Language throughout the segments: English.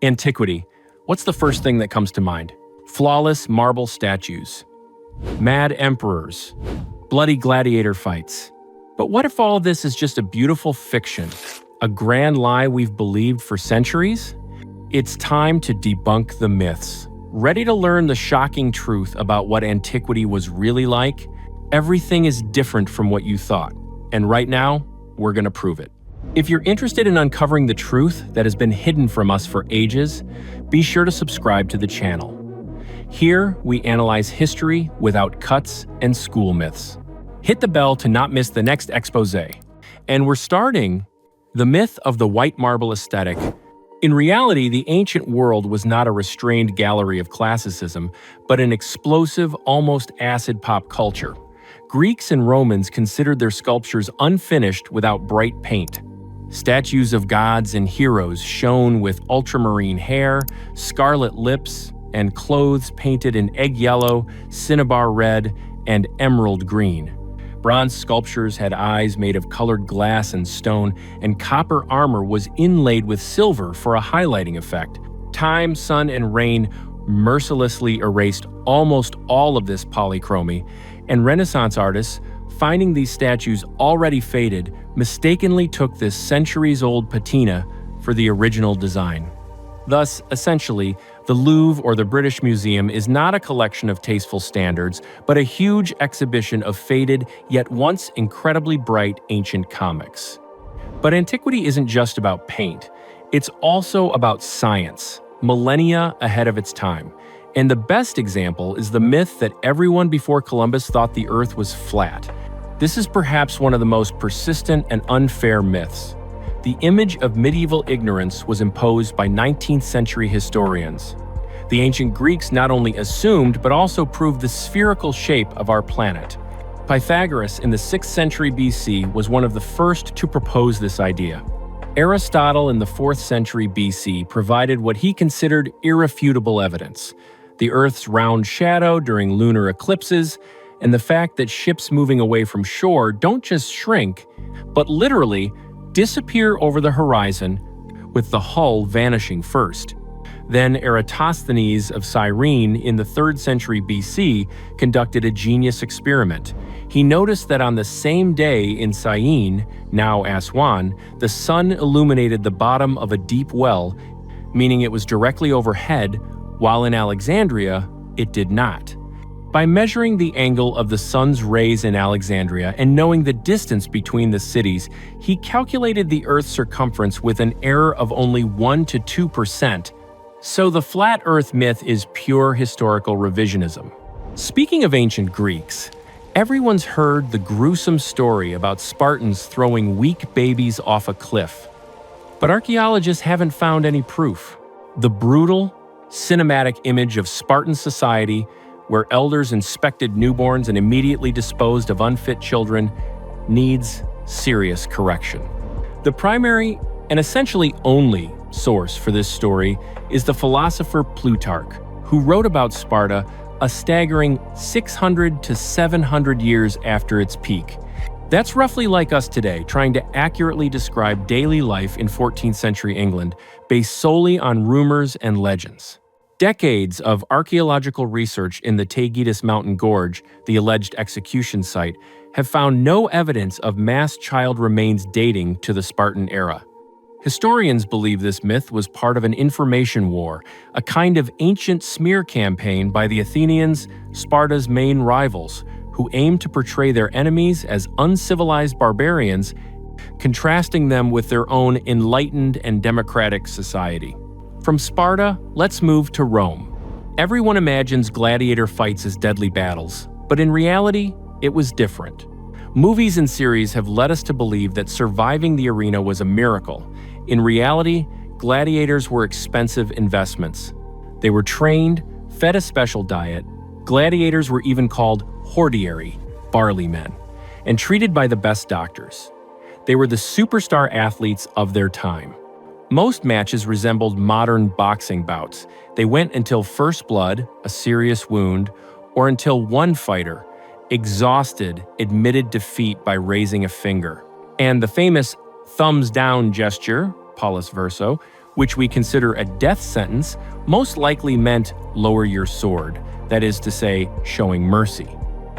Antiquity. What's the first thing that comes to mind? Flawless marble statues, mad emperors, bloody gladiator fights. But what if all of this is just a beautiful fiction, a grand lie we've believed for centuries? It's time to debunk the myths. Ready to learn the shocking truth about what antiquity was really like? Everything is different from what you thought, and right now, we're gonna prove it. If you're interested in uncovering the truth that has been hidden from us for ages, be sure to subscribe to the channel. Here, we analyze history without cuts and school myths. Hit the bell to not miss the next expose. And we're starting the myth of the white marble aesthetic. In reality, the ancient world was not a restrained gallery of classicism, but an explosive, almost acid pop culture. Greeks and Romans considered their sculptures unfinished without bright paint. Statues of gods and heroes shone with ultramarine hair, scarlet lips, and clothes painted in egg yellow, cinnabar red, and emerald green. Bronze sculptures had eyes made of colored glass and stone, and copper armor was inlaid with silver for a highlighting effect. Time, sun, and rain mercilessly erased almost all of this polychromy, and Renaissance artists, finding these statues already faded, mistakenly took this centuries-old patina for the original design. Thus, essentially, the Louvre or the British Museum is not a collection of tasteful standards, but a huge exhibition of faded, yet once incredibly bright ancient comics. But antiquity isn't just about paint. It's also about science, millennia ahead of its time. And the best example is the myth that everyone before Columbus thought the Earth was flat. This is perhaps one of the most persistent and unfair myths. The image of medieval ignorance was imposed by 19th century historians. The ancient Greeks not only assumed, but also proved the spherical shape of our planet. Pythagoras in the 6th century BC was one of the first to propose this idea. Aristotle in the 4th century BC provided what he considered irrefutable evidence: the Earth's round shadow during lunar eclipses, and the fact that ships moving away from shore don't just shrink, but literally disappear over the horizon, with the hull vanishing first. Then Eratosthenes of Cyrene in the 3rd century BC conducted a genius experiment. He noticed that on the same day in Syene, now Aswan, the sun illuminated the bottom of a deep well, meaning it was directly overhead, while in Alexandria, it did not. By measuring the angle of the sun's rays in Alexandria and knowing the distance between the cities, he calculated the Earth's circumference with an error of only 1 to 2%. So the flat Earth myth is pure historical revisionism. Speaking of ancient Greeks, everyone's heard the gruesome story about Spartans throwing weak babies off a cliff. But archaeologists haven't found any proof. The brutal, cinematic image of Spartan society, where elders inspected newborns and immediately disposed of unfit children, needs serious correction. The primary and essentially only source for this story is the philosopher Plutarch, who wrote about Sparta a staggering 600 to 700 years after its peak. That's roughly like us today, trying to accurately describe daily life in 14th century England based solely on rumors and legends. Decades of archaeological research in the Taygetus Mountain Gorge, the alleged execution site, have found no evidence of mass child remains dating to the Spartan era. Historians believe this myth was part of an information war, a kind of ancient smear campaign by the Athenians, Sparta's main rivals, who aimed to portray their enemies as uncivilized barbarians, contrasting them with their own enlightened and democratic society. From Sparta, let's move to Rome. Everyone imagines gladiator fights as deadly battles, but in reality, it was different. Movies and series have led us to believe that surviving the arena was a miracle. In reality, gladiators were expensive investments. They were trained, fed a special diet. Gladiators were even called hordearii, barley men, and treated by the best doctors. They were the superstar athletes of their time. Most matches resembled modern boxing bouts. They went until first blood, a serious wound, or until one fighter, exhausted, admitted defeat by raising a finger. And the famous thumbs down gesture, pollis verso, which we consider a death sentence, most likely meant lower your sword, that is to say, showing mercy.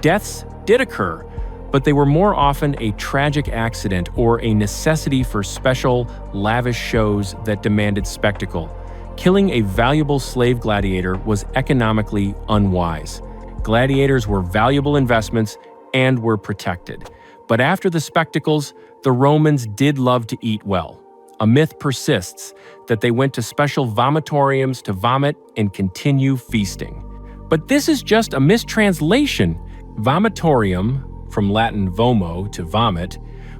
Deaths did occur, but they were more often a tragic accident or a necessity for special, lavish shows that demanded spectacle. Killing a valuable slave gladiator was economically unwise. Gladiators were valuable investments and were protected. But after the spectacles, the Romans did love to eat well. A myth persists that they went to special vomitoriums to vomit and continue feasting. But this is just a mistranslation. Vomitorium, from Latin vomo, to vomit,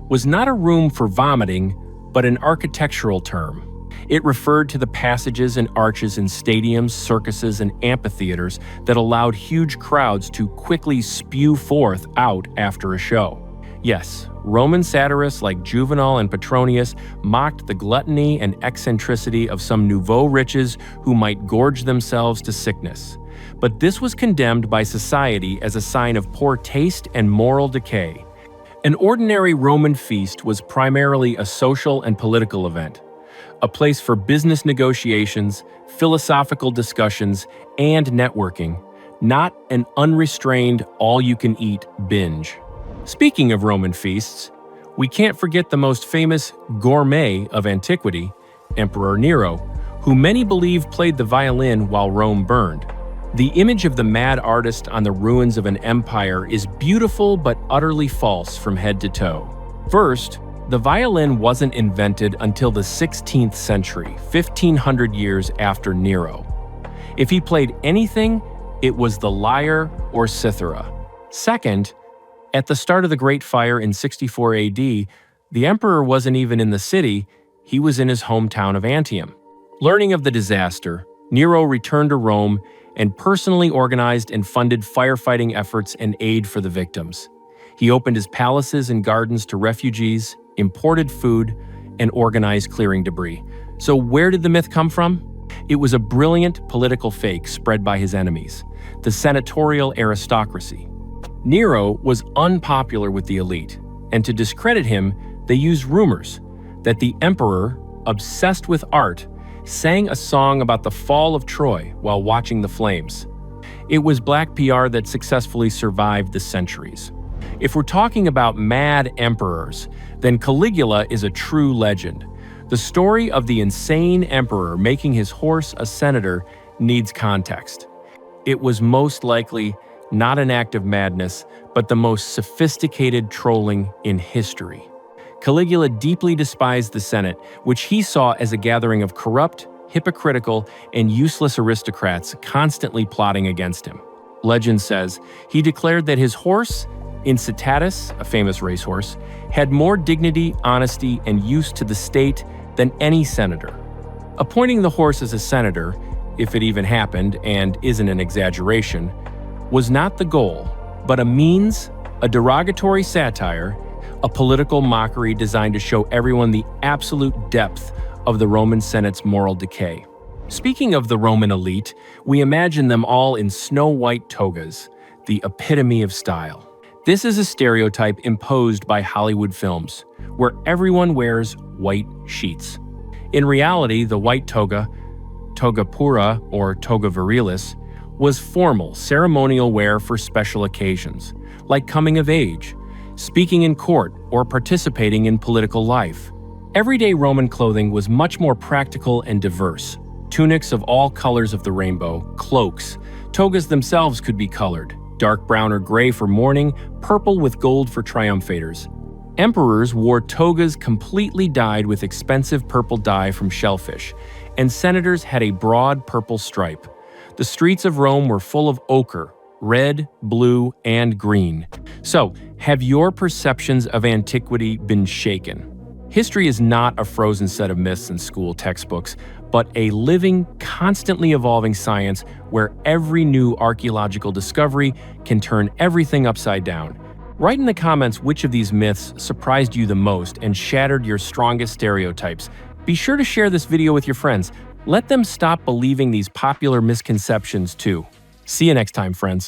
was not a room for vomiting, but an architectural term. It referred to the passages and arches in stadiums, circuses, and amphitheaters that allowed huge crowds to quickly spew forth out after a show. Yes, Roman satirists like Juvenal and Petronius mocked the gluttony and eccentricity of some nouveau riches who might gorge themselves to sickness. But this was condemned by society as a sign of poor taste and moral decay. An ordinary Roman feast was primarily a social and political event, a place for business negotiations, philosophical discussions, and networking, not an unrestrained all-you-can-eat binge. Speaking of Roman feasts, we can't forget the most famous gourmet of antiquity, Emperor Nero, who many believe played the violin while Rome burned. The image of the mad artist on the ruins of an empire is beautiful but utterly false from head to toe. First, the violin wasn't invented until the 16th century, 1500 years after Nero. If he played anything, it was the lyre or cithara. Second, at the start of the Great Fire in 64 AD, the emperor wasn't even in the city, he was in his hometown of Antium. Learning of the disaster, Nero returned to Rome and personally organized and funded firefighting efforts and aid for the victims. He opened his palaces and gardens to refugees, imported food, and organized clearing debris. So where did the myth come from? It was a brilliant political fake spread by his enemies, the senatorial aristocracy. Nero was unpopular with the elite, and to discredit him, they used rumors that the emperor, obsessed with art, sang a song about the fall of Troy while watching the flames. It was black PR that successfully survived the centuries. If we're talking about mad emperors, then Caligula is a true legend. The story of the insane emperor making his horse a senator needs context. It was most likely not an act of madness, but the most sophisticated trolling in history. Caligula deeply despised the Senate, which he saw as a gathering of corrupt, hypocritical, and useless aristocrats constantly plotting against him. Legend says he declared that his horse, Incitatus, a famous racehorse, had more dignity, honesty, and use to the state than any senator. Appointing the horse as a senator, if it even happened and isn't an exaggeration, was not the goal, but a means, a derogatory satire, a political mockery designed to show everyone the absolute depth of the Roman Senate's moral decay. Speaking of the Roman elite, we imagine them all in snow-white togas, the epitome of style. This is a stereotype imposed by Hollywood films, where everyone wears white sheets. In reality, the white toga, toga pura or toga virilis, was formal, ceremonial wear for special occasions, like coming of age, speaking in court, or participating in political life. Everyday Roman clothing was much more practical and diverse. Tunics of all colors of the rainbow, cloaks, togas themselves could be colored, dark brown or gray for mourning, purple with gold for triumphators. Emperors wore togas completely dyed with expensive purple dye from shellfish, and senators had a broad purple stripe. The streets of Rome were full of ochre, red, blue, and green. So, have your perceptions of antiquity been shaken? History is not a frozen set of myths in school textbooks, but a living, constantly evolving science where every new archaeological discovery can turn everything upside down. Write in the comments which of these myths surprised you the most and shattered your strongest stereotypes. Be sure to share this video with your friends. Let them stop believing these popular misconceptions too. See you next time, friends.